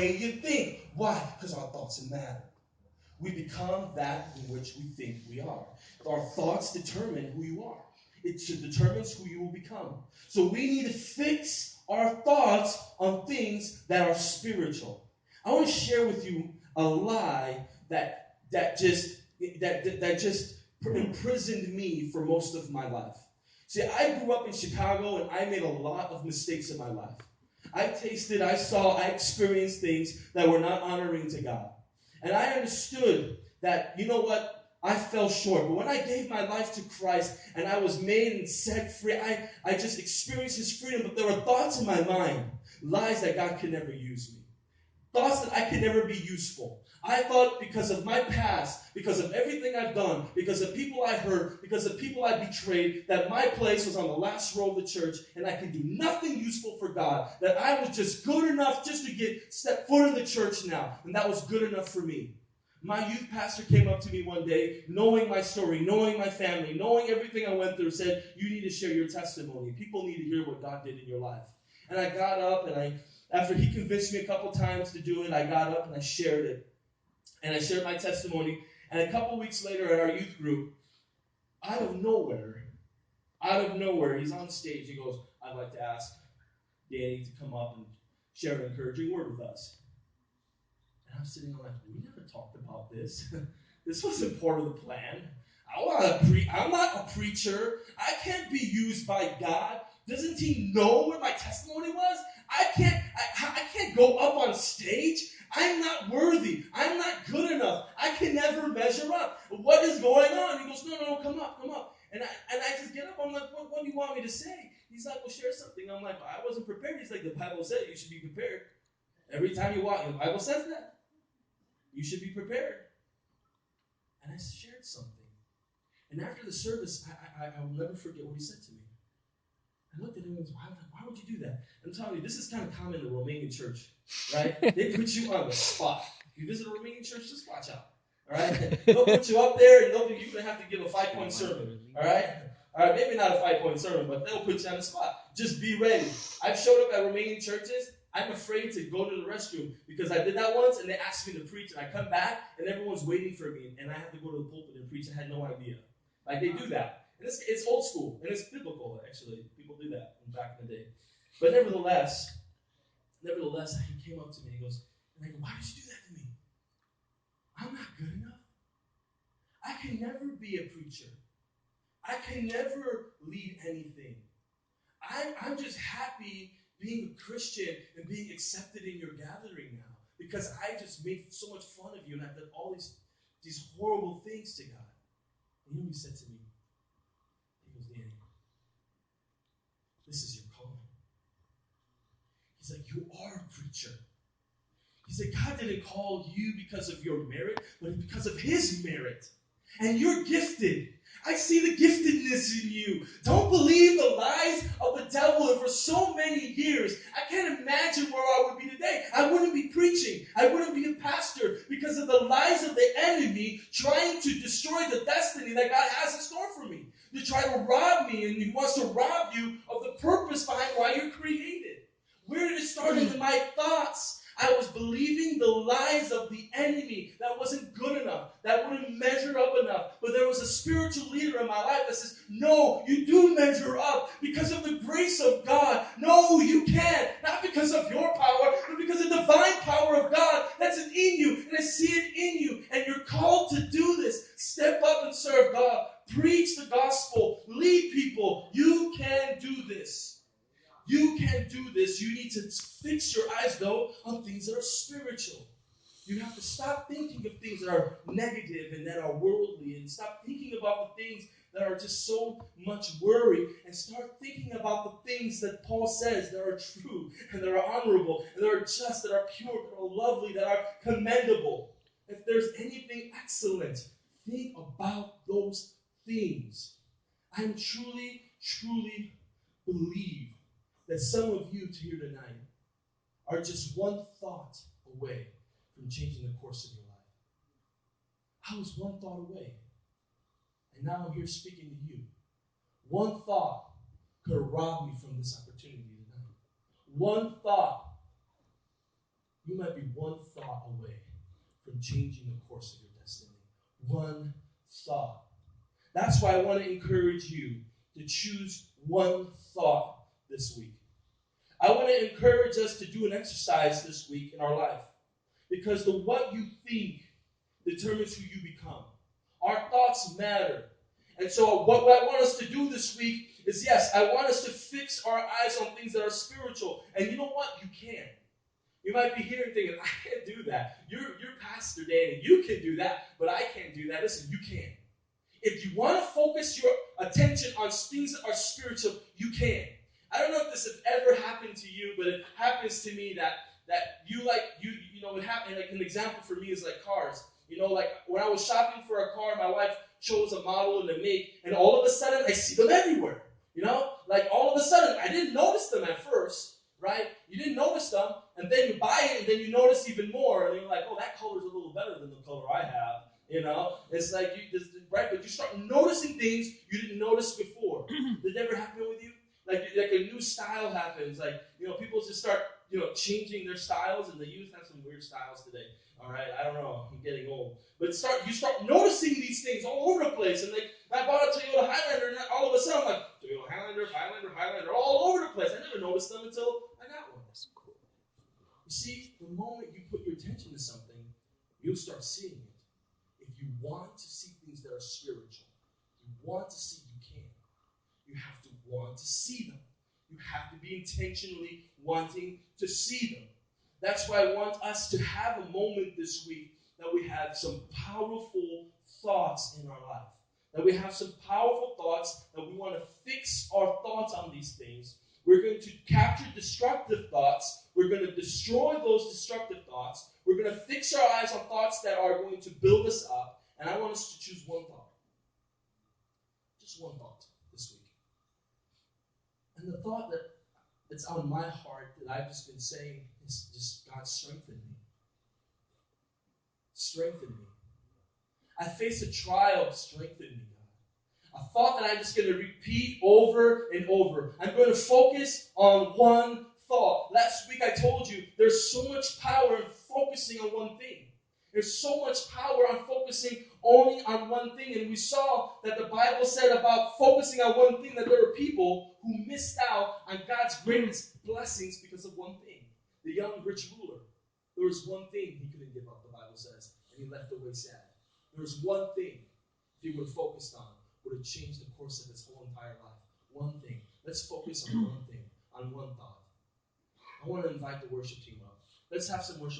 you think. Why? Because our thoughts matter. We become that in which we think we are. Our thoughts determine who you are. It determines who you will become. So we need to fix our thoughts on things that are spiritual. I want to share with you a lie that just imprisoned me for most of my life. See, I grew up in Chicago and I made a lot of mistakes in my life. I saw, I experienced things that were not honoring to God. And I understood that, you know what? I fell short. But when I gave my life to Christ and I was made and set free, I just experienced His freedom. But there were thoughts in my mind, lies that God could never use me. Thoughts that I could never be useful. I thought because of my past, because of everything I've done, because of people I hurt, because of people I betrayed, that my place was on the last row of the church and I could do nothing useful for God, that I was just good enough just to step foot in the church now, and that was good enough for me. My youth pastor came up to me one day, knowing my story, knowing my family, knowing everything I went through, said, you need to share your testimony. People need to hear what God did in your life. And I got up and after he convinced me a couple times to do it, I got up and I shared it. And I shared my testimony. And a couple weeks later at our youth group, out of nowhere, he's on stage. He goes, I'd like to ask Danny to come up and share an encouraging word with us. And I'm sitting there like, we never talked about this. This wasn't part of the plan. I'm not a preacher. I can't be used by God. Doesn't He know what my testimony was? I can't go up on stage. I'm not worthy. I'm not good enough. I can never measure up. What is going on? He goes, no, come up. And I just get up. I'm like, what do you want me to say? He's like, well, share something. I'm like, well, I wasn't prepared. He's like, the Bible said you should be prepared. Every time you walk, the Bible says that. You should be prepared. And I shared something. And after the service, I will never forget what he said to me. I looked at him and was, why would you do that? I'm telling you, this is kind of common in the Romanian church, right? They put you on the spot. If you visit a Romanian church, just watch out, all right? They'll put you up there, and you're going to have to give a 5-point sermon, all right? All right, maybe not a 5-point sermon, but they'll put you on the spot. Just be ready. I've showed up at Romanian churches. I'm afraid to go to the restroom because I did that once, and they asked me to preach, and I come back, and everyone's waiting for me, and I have to go to the pulpit and preach. I had no idea. Like, they do that. And it's old school, and it's biblical, actually. People do that back in the day. But nevertheless, he came up to me and he goes, and I go, why did you do that to me? I'm not good enough. I can never be a preacher. I can never lead anything. I'm just happy being a Christian and being accepted in your gathering now because I just made so much fun of you and I've done all these horrible things to God. And you know what he said to me? He goes, Danny, this is your calling. He's like, you are a preacher. He said, God didn't call you because of your merit, but because of His merit. And you're gifted. I see the giftedness in you. Don't believe the lies of the devil. And for so many years, I can't imagine where I would be today. I wouldn't be preaching. I wouldn't be a pastor because of the lies of the enemy trying to destroy the destiny that God has in store for me. To try to rob me, and he wants to rob you of the purpose behind why you're created. Where did it start? In my thoughts. I was believing the lies of the enemy that wasn't good enough, that wouldn't measure up enough. But there was a spiritual leader in my life that says, no, you do measure up because of the grace of God. No, you can't. Not because of your power, but because of the divine power of God that's in you. And I see it in you. And you're called to do this. Step up and serve God. Preach the gospel. Lead people. You can do this. You can do this. You need to fix your eyes, though, on things that are spiritual. You have to stop thinking of things that are negative and that are worldly, and stop thinking about the things that are just so much worry, and start thinking about the things that Paul says that are true and that are honorable and that are just, that are pure, that are lovely, that are commendable. If there's anything excellent, think about those things. I truly, truly believe that some of you here tonight are just one thought away from changing the course of your life. I was one thought away. And now I'm here speaking to you. One thought could have robbed me from this opportunity tonight. One thought. You might be one thought away from changing the course of your destiny. One thought. That's why I want to encourage you to choose one thought this week. I want to encourage us to do an exercise this week in our life. Because the what you think determines who you become. Our thoughts matter. And so what I want us to do this week is, yes, I want us to fix our eyes on things that are spiritual. And you know what? You can. You might be here and thinking, I can't do that. You're Pastor Danny. You can do that, but I can't do that. Listen, you can. If you want to focus your attention on things that are spiritual, you can. I don't know if this has ever happened to you, but it happens to me that it happened. Like an example for me is like cars. Like when I was shopping for a car, my wife chose a model and a make, and all of a sudden I see them everywhere. Like all of a sudden I didn't notice them at first, right? You didn't notice them, and then you buy it, and then you notice even more, and you're like, oh, that color's a little better than the color I have. It's like right, but you start noticing things you didn't notice before. Did it ever happen with you? Like a new style happens. Like people just start changing their styles, and the youth have some weird styles today. All right, I don't know. I'm getting old, but you start noticing these things all over the place, and like I bought a Toyota Highlander, and all of a sudden I'm like Toyota Highlander, all over the place. I never noticed them until I got one. That's cool. You see, the moment you put your attention to something, you'll start seeing it. If you want to see things that are spiritual, you want to see, you can. You have to want to see them. You have to be intentionally wanting to see them. That's why I want us to have a moment this week that we have some powerful thoughts in our life. That we have some powerful thoughts, that we want to fix our thoughts on these things. We're going to capture destructive thoughts. We're going to destroy those destructive thoughts. We're going to fix our eyes on thoughts that are going to build us up. And I want us to choose one thought. Just one thought this week. And the thought that's on my heart that I've just been saying is just, God, strengthen me. Strengthen me. I face a trial, strengthen me, God. A thought that I'm just going to repeat over and over. I'm going to focus on one thought. Last week I told you there's so much power in focusing on one thing. There's so much power on focusing only on one thing. And we saw that the Bible said about focusing on one thing, that there were people who missed out on God's greatest blessings because of one thing. The young rich ruler. There was one thing he couldn't give up, the Bible says, and he left away sad. There was one thing, if he would have focused on, would have changed the course of his whole entire life. One thing. Let's focus on one thing, on one thought. I want to invite the worship team up. Let's have some worship.